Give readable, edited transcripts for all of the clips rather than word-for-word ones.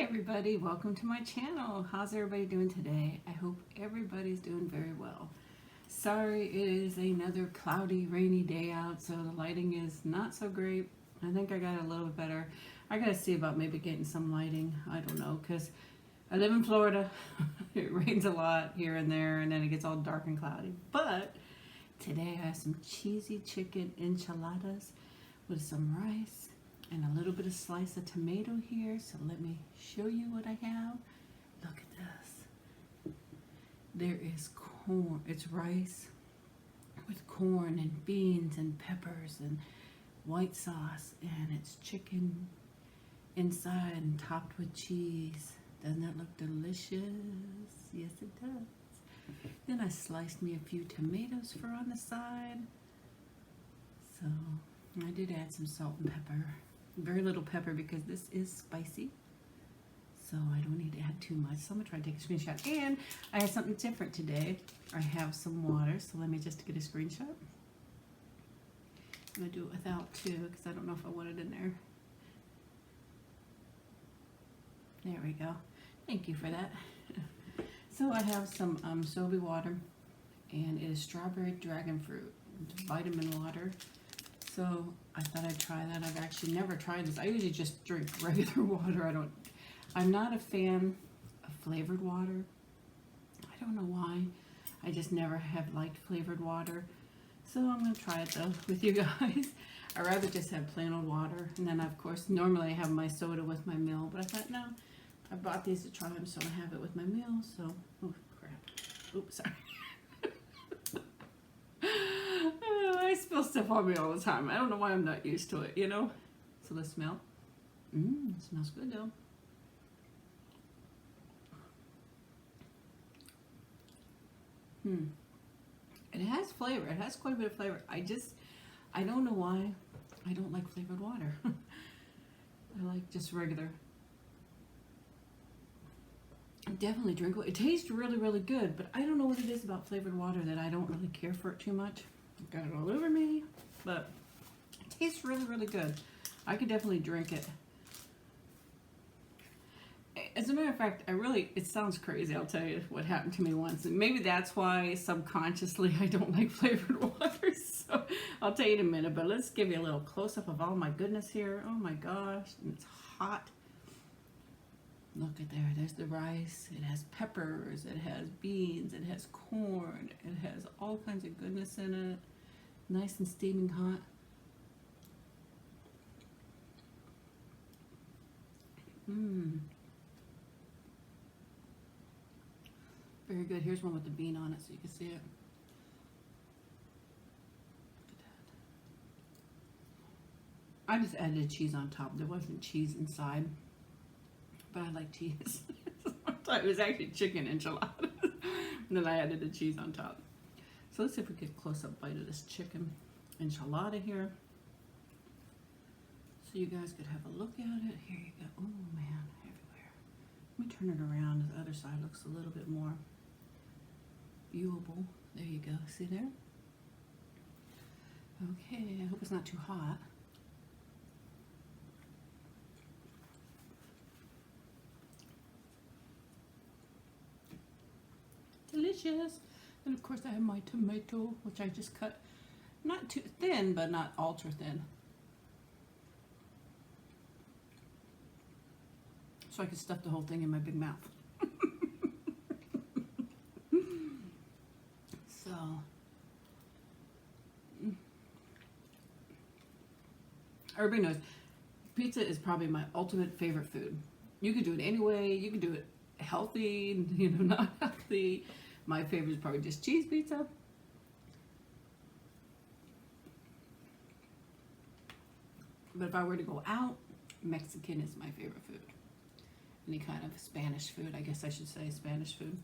everybody, welcome to my channel. How's everybody doing today? I hope everybody's doing very well. Sorry, it is another cloudy, rainy day out, so the lighting is not so great. I think I got it a little bit better. I gotta see about maybe getting some lighting. I don't know, because I live in Florida. It rains a lot here and there, and then it gets all dark and cloudy. But today I have some cheesy chicken enchiladas with some rice and a little bit of slice of tomato here. So let me show you what I have. Look at this. There is corn. It's rice with corn and beans and peppers and white sauce, and it's chicken inside and topped with cheese. Doesn't that look delicious? Yes, it does. Then I sliced me a few tomatoes for on the side. So I did add some salt and pepper. Very little pepper because this is spicy. So I don't need to add too much. So I'm gonna try to take a screenshot. And I have something different today. I have some water, so let me just get a screenshot. I'm gonna do it without too, because I don't know if I want it in there. There we go. Thank you for that. So I have some soda water, and it is strawberry dragon fruit. It's vitamin water. So I thought I'd try that. I've actually never tried this. I usually just drink regular water. I'm not a fan of flavored water. I don't know why. I just never have liked flavored water. So I'm going to try it though with you guys. I'd rather just have plain old water. And then of course, normally I have my soda with my meal. But I thought, no, I bought these to try them, so I have it with my meal. So, oh crap. Oops, sorry. I spill stuff on me all the time. I don't know why I'm not used to it, you know? So let's smell. It smells good though. It has flavor. It has quite a bit of flavor. I don't know why I don't like flavored water. I like just regular. Definitely drink it. It tastes really, really good, but I don't know what it is about flavored water that I don't really care for it too much. I've got it all over me, but it tastes really, really good. I could definitely drink it. As a matter of fact, it sounds crazy. I'll tell you what happened to me once. And maybe that's why subconsciously I don't like flavored water. So I'll tell you in a minute, but let's give you a little close-up of all my goodness here. Oh my gosh, and it's hot. Look at there, there's the rice. It has peppers, it has beans, it has corn, it has all kinds of goodness in it. Nice and steaming hot. Very good. Here's one with the bean on it so you can see it. Look at that. I just added cheese on top. There wasn't cheese inside, but I like cheese. I thought it was actually chicken enchiladas. And then I added the cheese on top. So let's see if we get a close-up bite of this chicken enchilada here. So you guys could have a look at it. Here you go. Oh man, everywhere. Let me turn it around. The other side looks a little bit more viewable. There you go. See there? Okay, I hope it's not too hot. Delicious. And of course I have my tomato, which I just cut not too thin, but not ultra thin. So I could stuff the whole thing in my big mouth. So, everybody knows pizza is probably my ultimate favorite food. You could do it any way. You could do it healthy, not healthy. My favorite is probably just cheese pizza. But if I were to go out, Mexican is my favorite food. Any kind of Spanish food, I guess I should say Spanish food.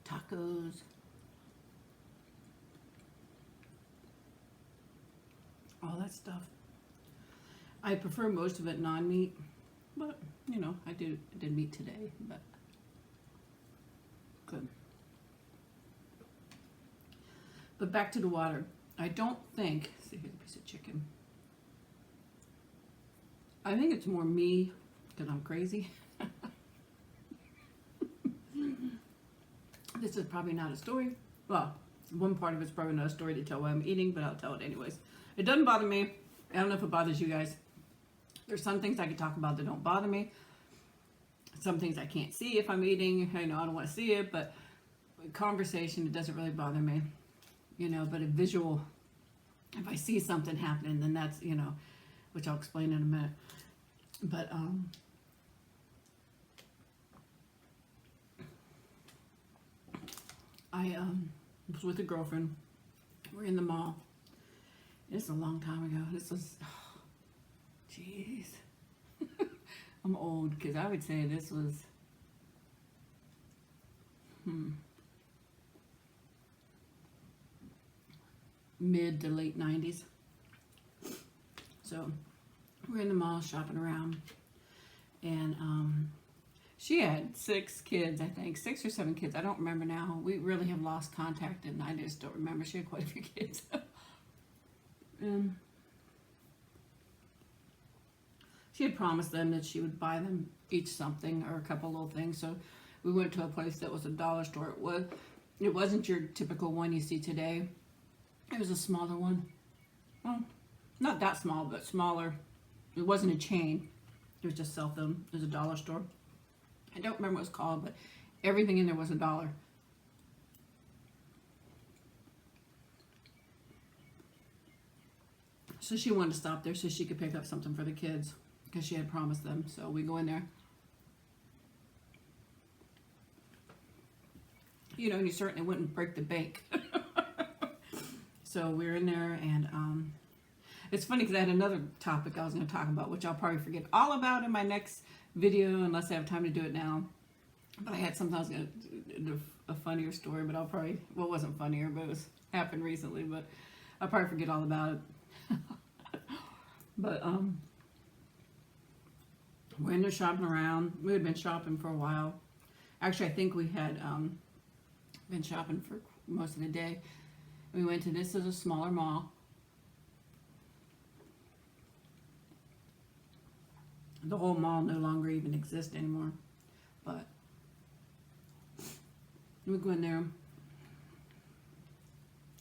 Tacos. All that stuff. I prefer most of it non-meat, but I did meat today, but good. But back to the water. I don't think, see here's a piece of chicken. I think it's more me because I'm crazy. This is probably not a story. Well, one part of it's probably not a story to tell what I'm eating, but I'll tell it anyways. It doesn't bother me. I don't know if it bothers you guys. There's some things I can talk about that don't bother me. Some things I can't see if I'm eating. I don't want to see it, but conversation, it doesn't really bother me. But a visual, if I see something happening, then that's, which I'll explain in a minute. But, I was with a girlfriend. We're in the mall. It's a long time ago. This was, jeez. I'm old because I would say this was, mid to late 90s. So we're in the mall shopping around, and she had 6 kids, I think, 6 or 7 kids. I don't remember now. We really have lost contact, and I just don't remember. She had quite a few kids. She had promised them that she would buy them each something or a couple little things. So we went to a place that was a dollar store. It wasn't your typical one you see today. It was a smaller one. Well, not that small, but smaller. It wasn't a chain. It was just sell-them. It was a dollar store. I don't remember what it was called, but everything in there was $1. So she wanted to stop there so she could pick up something for the kids because she had promised them. So we go in there. You certainly wouldn't break the bank. So we're in there, and it's funny because I had another topic I was going to talk about, which I'll probably forget all about in my next video unless I have time to do it now. But I had something I was going to do, a funnier story, but I'll probably, well, it wasn't funnier, but it was happened recently, but I'll probably forget all about it. But we're in there shopping around. We had been shopping for a while. Actually, I think we had been shopping for most of the day. We went to, this is a smaller mall. The whole mall no longer even exists anymore. But we go in there.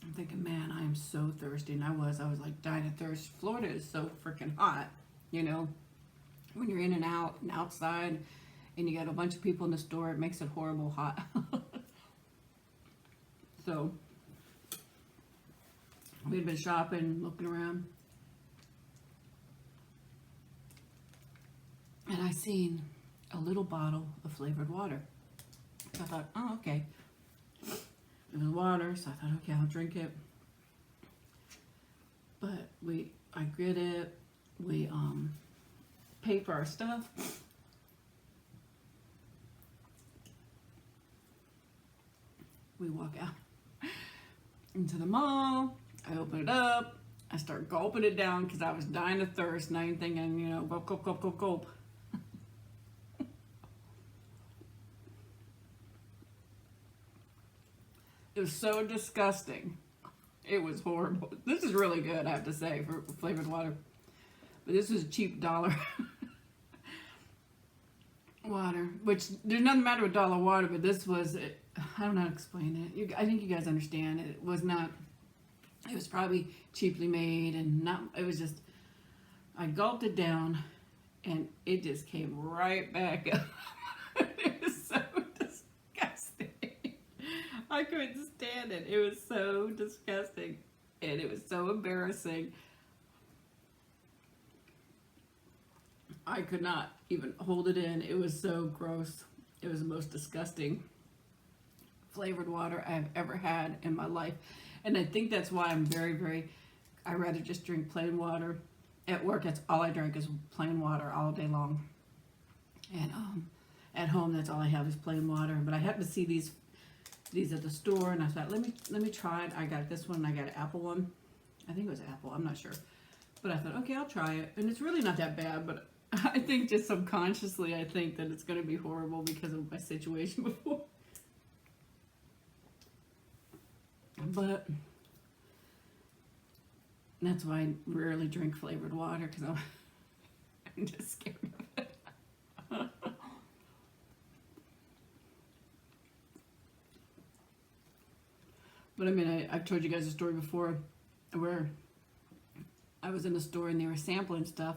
I'm thinking, man, I am so thirsty. And I was like dying of thirst. Florida is so freaking hot, when you're in and out and outside and you got a bunch of people in the store, it makes it horrible hot. So we had been shopping, looking around, and I seen a little bottle of flavored water. So I thought, oh, okay. It was water, so I thought, okay, I'll drink it. But I get it. We pay for our stuff. We walk out into the mall. I open it up. I start gulping it down because I was dying of thirst, and I ain't thinking, gulp, gulp, gulp, gulp, gulp. It was so disgusting. It was horrible. This is really good, I have to say, for flavored water. But this was cheap dollar water, which there's nothing matter with dollar water, but this was, I don't know how to explain it. I think you guys understand. It was not, it was probably cheaply made and not, it was just, I gulped it down and it just came right back up. It was so disgusting. I couldn't stand it. It was so disgusting and it was so embarrassing. I could not even hold it in. It was so gross. It was the most disgusting flavored water I've ever had in my life. And I think that's why I'm I rather just drink plain water. At work, that's all I drink is plain water all day long. And at home, that's all I have is plain water. But I happened to see these at the store, and I thought, let me try it. I got this one, and I got an apple one. I think it was apple. I'm not sure. But I thought, okay, I'll try it. And it's really not that bad, but I think just subconsciously, I think that it's going to be horrible because of my situation before. But that's why I rarely drink flavored water, because I'm just scared of it. But I mean, I've told you guys a story before where I was in a store and they were sampling stuff,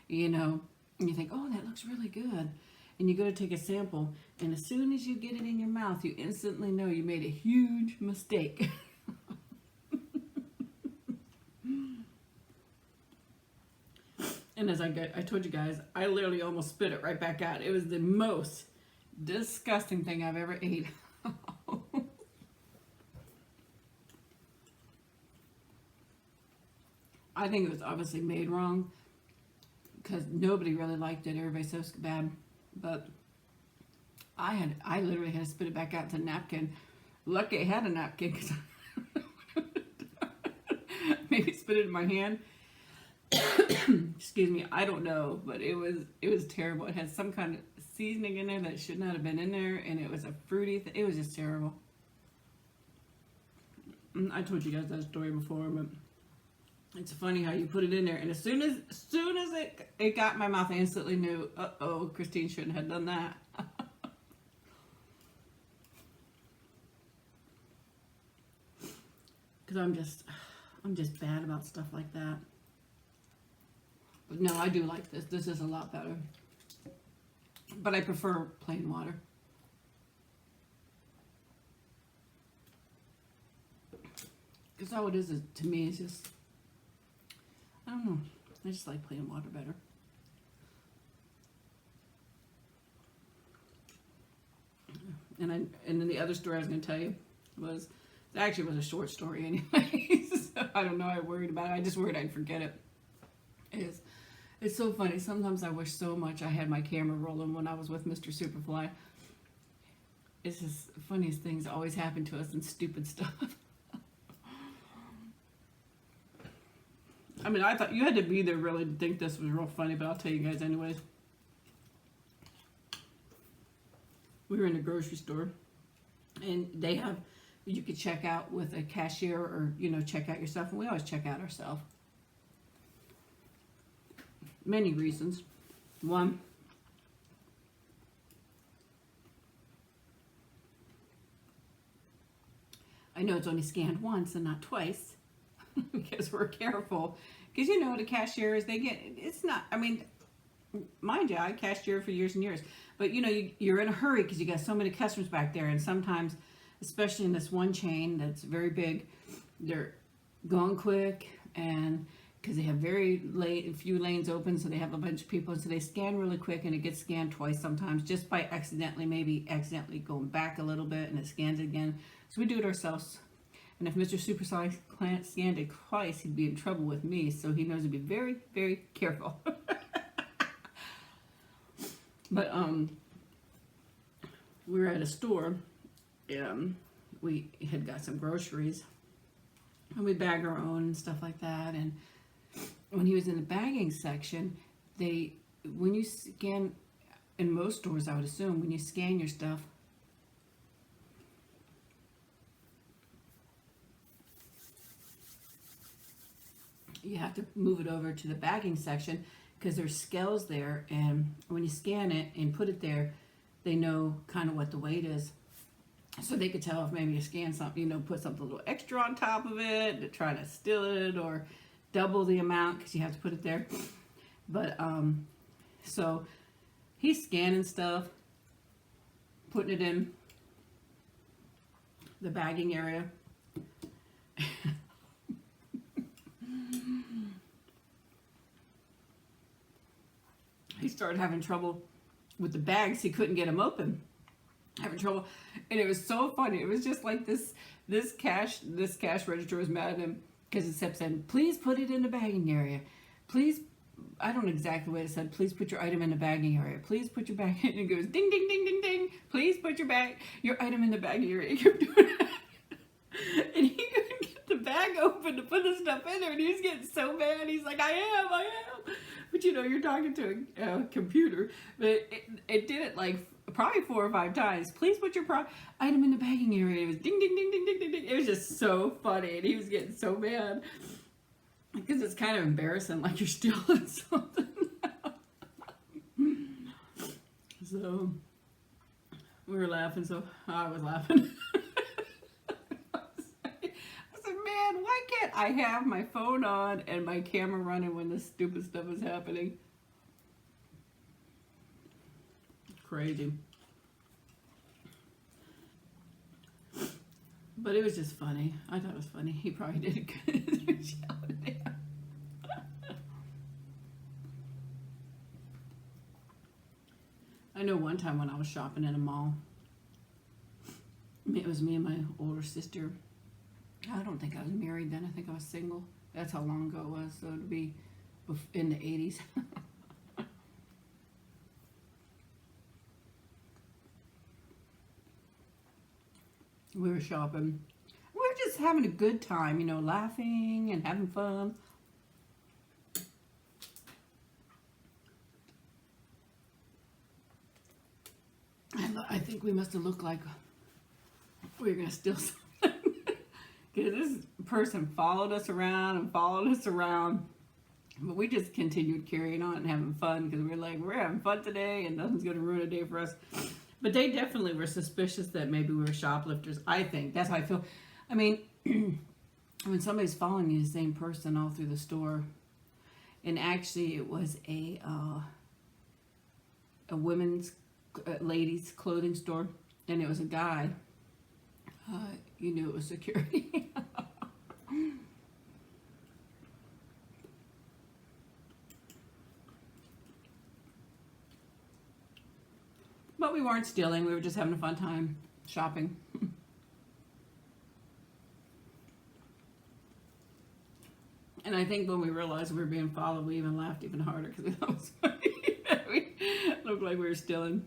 you know, and you think, oh, that looks really good. And you go to take a sample, and as soon as you get it in your mouth, you instantly know you made a huge mistake. And as I told you guys, I literally almost spit it right back out. It was the most disgusting thing I've ever ate. I think it was obviously made wrong because nobody really liked it. Everybody's so bad. But I literally had to spit it back out to a napkin. Lucky I had a napkin because maybe spit it in my hand. Excuse me, I don't know, but it was terrible. It had some kind of seasoning in there that should not have been in there, and it was a fruity it was just terrible. I told you guys that story before, but it's funny how you put it in there, and as soon as it got in my mouth, I instantly knew, uh-oh, Christine shouldn't have done that. Because I'm just bad about stuff like that. But no, I do like this. This is a lot better. But I prefer plain water. Because all it is to me is just, I don't know. I just like plain water better. And then the other story I was going to tell you was, it actually was a short story anyway. So I don't know. I worried about it. I just worried I'd forget it. It's so funny. Sometimes I wish so much I had my camera rolling when I was with Mr. SuperFly. It's just the funniest things always happen to us and stupid stuff. I mean, I thought you had to be there really to think this was real funny, but I'll tell you guys anyways. We were in a grocery store, and they have, you could check out with a cashier or, you know, check out yourself, and we always check out ourselves. Many reasons. One, I know it's only scanned once and not twice because we're careful. Because you know, the cashiers, they get, it's not, I mean, mind you, I cashier for years and years, but you know, you're in a hurry because you got so many customers back there, and sometimes, especially in this one chain that's very big, they're going quick, and because they have very few lanes open, so they have a bunch of people, and so they scan really quick, and it gets scanned twice sometimes just by maybe accidentally going back a little bit, and it scans it again. So we do it ourselves. And if Mr. SuperFly scanned it twice, he'd be in trouble with me, so he knows to be very, very careful. But we were at a store, and we had got some groceries, and we bag our own and stuff like that. And when he was in the bagging section, when you scan, in most stores I would assume, when you scan your stuff, you have to move it over to the bagging section because there's scales there, and when you scan it and put it there, they know kind of what the weight is. So they could tell if maybe you scan something, you know, put something a little extra on top of it to try to steal it, or double the amount because you have to put it there. But so he's scanning stuff, putting it in the bagging area. He started having trouble with the bags. He couldn't get them open. Having trouble, and it was so funny. It was just like this cash register was mad at him because it kept saying, "Please put it in the bagging area. Please." I don't know exactly what it said. Please put your item in the bagging area. Please put your bag. And it goes ding ding ding ding ding. Please put your item in the bagging area. He kept doing it. And he couldn't get the bag open to put the stuff in there, and he was getting so mad. He's like, I am. But you know, you're talking to a computer. But it did it like probably 4 or 5 times. Please put your item in the bagging area. It was ding ding ding ding ding ding ding. It was just so funny, and he was getting so mad because it's kind of embarrassing, like you're stealing something. So we were laughing. So I was laughing. man, why can't I have my phone on and my camera running when this stupid stuff is happening? Crazy. But it was just funny. I thought it was funny. He probably did it good. I know one time when I was shopping in a mall, it was me and my older sister. I don't think I was married then. I think I was single. That's how long ago it was. So it'd be in the 80s. We were shopping. We were just having a good time, you know, laughing and having fun. I think we must have looked like we were going to steal something. Because this person followed us around and followed us around. But we just continued carrying on and having fun because we were like, we're having fun today and nothing's going to ruin a day for us. But they definitely were suspicious that maybe we were shoplifters. I think. That's how I feel. I mean, when somebody's following you, the same person all through the store. And actually, it was a women's, ladies' clothing store. And it was a guy. You knew it was security. But we weren't stealing. We were just having a fun time shopping. And I think when we realized we were being followed, we even laughed even harder because we thought it was funny. We looked like we were stealing.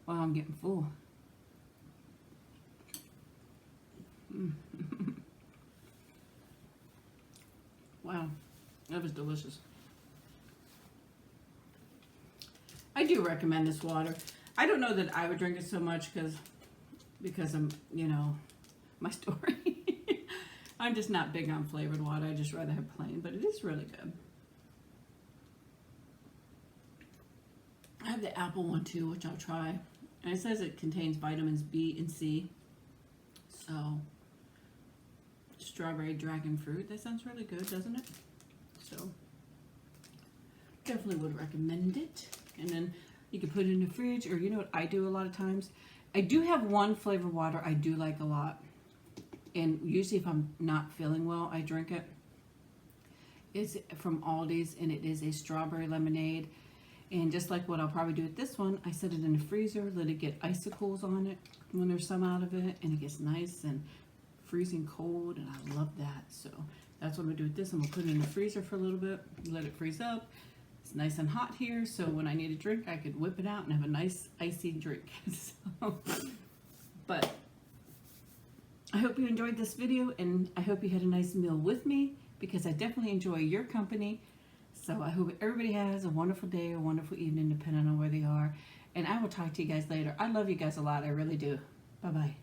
Wow, I'm getting full. Wow, that was delicious. I do recommend this water. I don't know that I would drink it so much because I'm, you know, my story. I'm just not big on flavored water. I just rather have plain, but it is really good. I have the apple one too, which I'll try. And it says it contains vitamins B and C. So, strawberry dragon fruit. That sounds really good, doesn't it? So, definitely would recommend it. And then you can put it in the fridge, or you know what I do a lot of times? I do have one flavored water I do like a lot. And usually if I'm not feeling well, I drink it. It's from Aldi's, and it is a strawberry lemonade. And just like what I'll probably do with this one, I set it in the freezer, let it get icicles on it when there's some out of it, and it gets nice and freezing cold, and I love that. So that's what I'm gonna do with this. I'm gonna put it in the freezer for a little bit, let it freeze up. It's nice and hot here, so when I need a drink, I could whip it out and have a nice icy drink. So, but I hope you enjoyed this video, and I hope you had a nice meal with me, because I definitely enjoy your company. So I hope everybody has a wonderful day or wonderful evening, depending on where they are. And I will talk to you guys later. I love you guys a lot. I really do. Bye-bye.